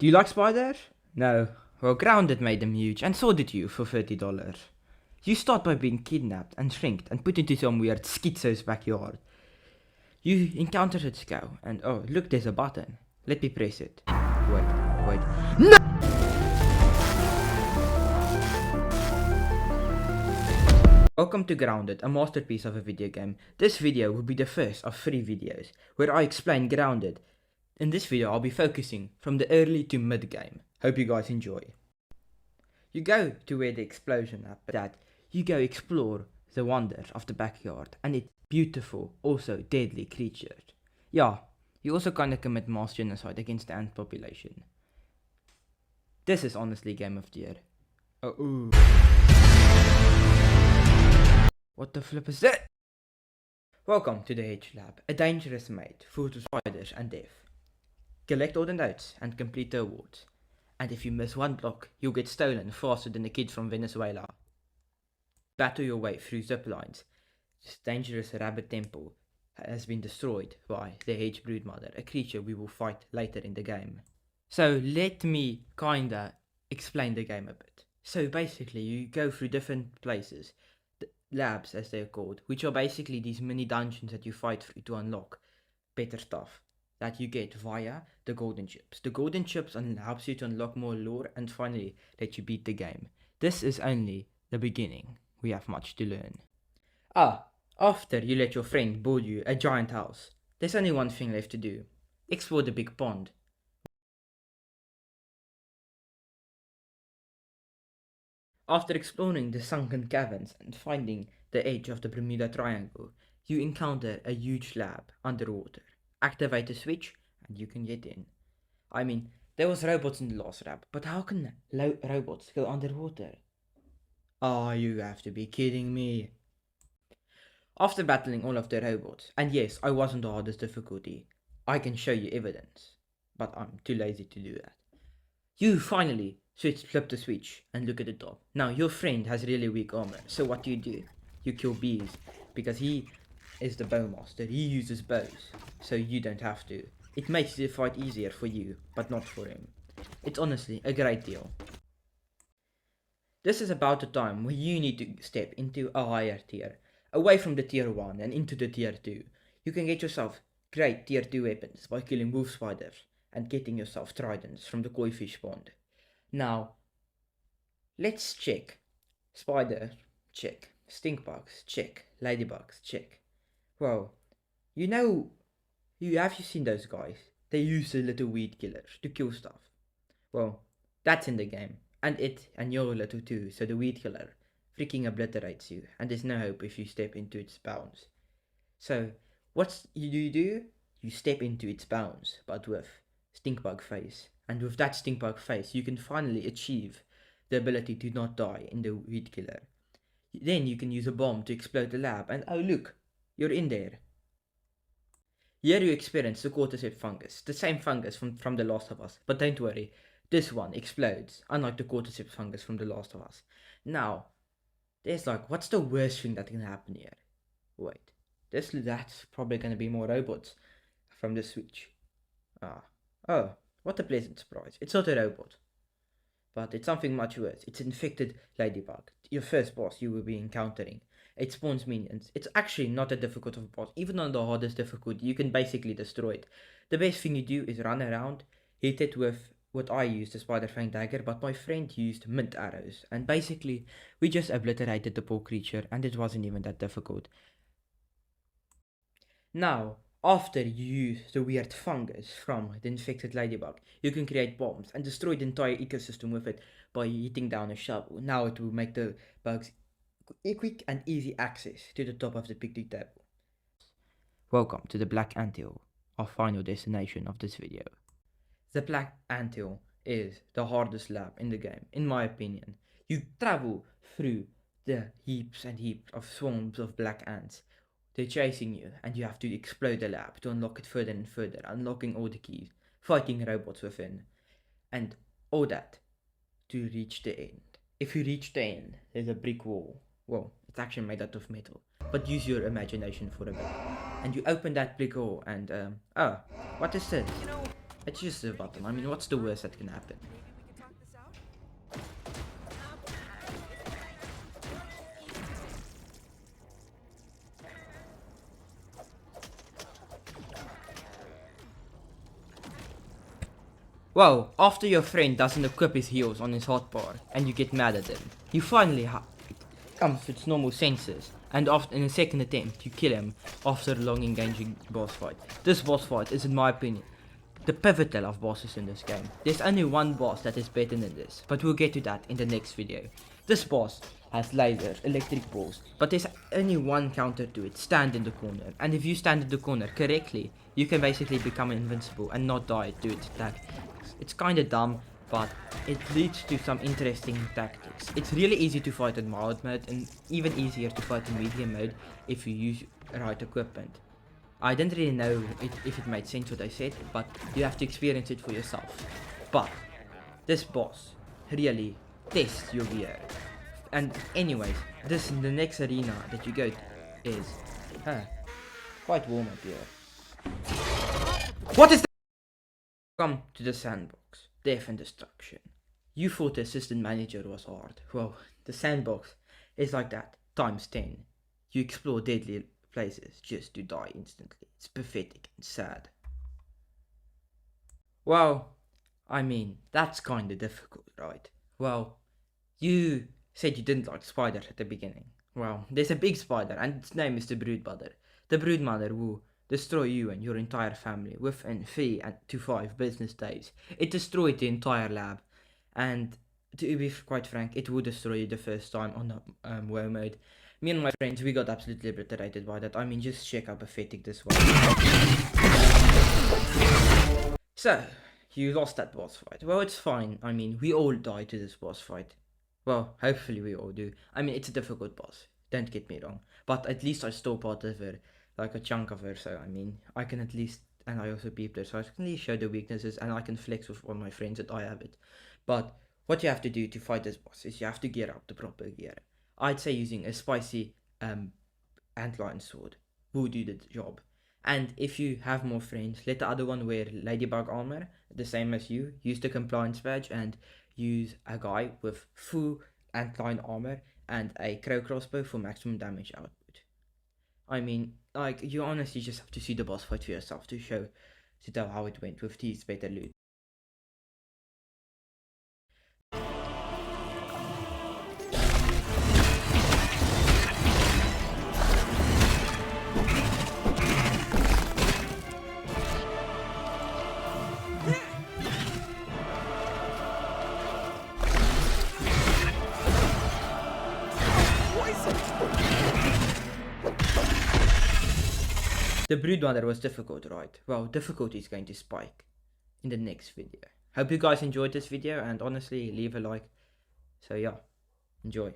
Do you like spiders? No. Well, Grounded made them huge, and so did you for $30. You start by being kidnapped and shrinked and put into some weird schizo's backyard. You encounter a skull, and oh, look, there's a button. Let me press it. Wait. No! Welcome to Grounded, a masterpiece of a video game. This video will be the first of 3 videos where I explain Grounded. In this video I'll be focusing from the early to mid game. Hope you guys enjoy. You go to where the explosion happened. You go explore the wonders of the backyard and its beautiful, also deadly creatures. Yeah, you also kinda commit mass genocide against the ant population. This is honestly game of the year. Oh, what the flip is that? Welcome to the Hedge Lab, a dangerous mate full of spiders and death. Collect all the notes and complete the awards. And if you miss one block, you'll get stolen faster than the kids from Venezuela. Battle your way through zip lines. This dangerous rabbit temple has been destroyed by the Hedge Broodmother, a creature we will fight later in the game. So let me kinda explain the game a bit. So basically you go through different places, labs as they're called, which are basically these mini dungeons that you fight through to unlock better stuff that you get via the golden chips. The golden chips helps you to unlock more lore and finally let you beat the game. This is only the beginning. We have much to learn. After you let your friend build you a giant house, there's only one thing left to do. Explore the big pond. After exploring the sunken caverns and finding the edge of the Bermuda Triangle, you encounter a huge lab underwater. Activate the switch and you can get in. I mean, there was robots in the last lab, but how can robots go underwater? Oh, you have to be kidding me. After battling all of the robots, and yes, I was on the hardest difficulty, I can show you evidence, but I'm too lazy to do that. You finally flip the switch and look at the top. Now your friend has really weak armor, so what do? You kill bees, because he is the bowmaster, he uses bows, so you don't have to. It makes the fight easier for you, but not for him. It's honestly a great deal. This is about the time where you need to step into a higher tier, away from the tier 1 and into the tier 2. You can get yourself great tier 2 weapons by killing wolf spiders and getting yourself tridents from the koi fish pond. Now, let's check. Spider, check. Stink bugs, check. Ladybugs, check. Well, have you seen those guys? They use the little weed killers to kill stuff. Well, that's in the game. And you're little too, so the weed killer freaking obliterates you, and there's no hope if you step into its bounds. So, what you do? You step into its bounds, but with stinkbug face. And with that stinkbug face, you can finally achieve the ability to not die in the weed killer. Then you can use a bomb to explode the lab, and oh look, you're in there. Here you experience the cordyceps fungus, the same fungus from The Last of Us, but don't worry, this one explodes, unlike the cordyceps fungus from The Last of Us. Now, there's what's the worst thing that can happen here? Wait, that's probably gonna be more robots from the Switch. Oh, what a pleasant surprise. It's not a robot, but it's something much worse. It's infected ladybug, your first boss you will be encountering. It spawns minions. It's actually not that difficult of a boss. Even on the hardest difficulty, you can basically destroy it. The best thing you do is run around, hit it with what I used, the spider fang dagger, but my friend used mint arrows. And basically, we just obliterated the poor creature, and it wasn't even that difficult. Now, after you use the weird fungus from the infected ladybug, you can create bombs and destroy the entire ecosystem with it by hitting down a shovel. Now it will make the bugs quick and easy access to the top of the picnic table. Welcome to the Black Anthill, our final destination of this video. The Black Anthill is the hardest lab in the game, in my opinion. You travel through the heaps and heaps of swarms of black ants. They're chasing you, and you have to explode the lab to unlock it further and further, unlocking all the keys, fighting robots within, and all that to reach the end. If you reach the end, there's a brick wall. Well, it's actually made out of metal, but use your imagination for a bit. And you open that brick wall, and what is this? It's just a button. I mean, what's the worst that can happen? Well, after your friend doesn't equip his heals on his hotbar and you get mad at him, you finally comes to its normal senses, and after in a second attempt you kill him after a long engaging boss fight. This boss fight is, in my opinion, the pivotal of bosses in this game. There's only one boss that is better than this, but we'll get to that in the next video. This boss has lasers, electric balls, but there's only one counter to it: stand in the corner. And if you stand in the corner correctly, you can basically become invincible and not die to its attack. It's kinda dumb, but it leads to some interesting tactics. It's really easy to fight in mild mode and even easier to fight in medium mode if you use right equipment. I didn't really know if it made sense what I said, but you have to experience it for yourself. But this boss really tests your gear. And anyways, the next arena that you go to is quite warm up here. What is that? Come to the sandbox. Death and destruction. You thought the assistant manager was hard. Well, the sandbox is like that, times 10. You explore deadly places just to die instantly. It's pathetic and sad. Well, I mean, that's kinda difficult, right? Well, you said you didn't like spiders at the beginning. Well, there's a big spider and its name is the Broodmother. The Broodmother will destroy you and your entire family within 3 to 5 business days. It destroyed the entire lab, and to be quite frank, it would destroy you the first time on the WoW mode. Me and my friends, we got absolutely obliterated by that. I mean, just check how pathetic this was. So, you lost that boss fight. Well, it's fine. I mean, we all die to this boss fight. Well, hopefully we all do. I mean, it's a difficult boss. Don't get me wrong. But at least I stole part of her, like a chunk of her. So, I mean, I can at least, and I also peeped her. So I can at least show the weaknesses and I can flex with all my friends that I have it. But what you have to do to fight this boss is you have to gear up the proper gear. I'd say using a spicy antlion sword will do the job. And if you have more friends, let the other one wear ladybug armor, the same as you. Use the compliance badge and use a guy with full antlion armor and a crow crossbow for maximum damage output. I mean, like, you honestly just have to see the boss fight for yourself to tell how it went with these better loot. The Broodmother was difficult, right? Well, difficulty is going to spike in the next video. Hope you guys enjoyed this video, and honestly, leave a like. So yeah, enjoy.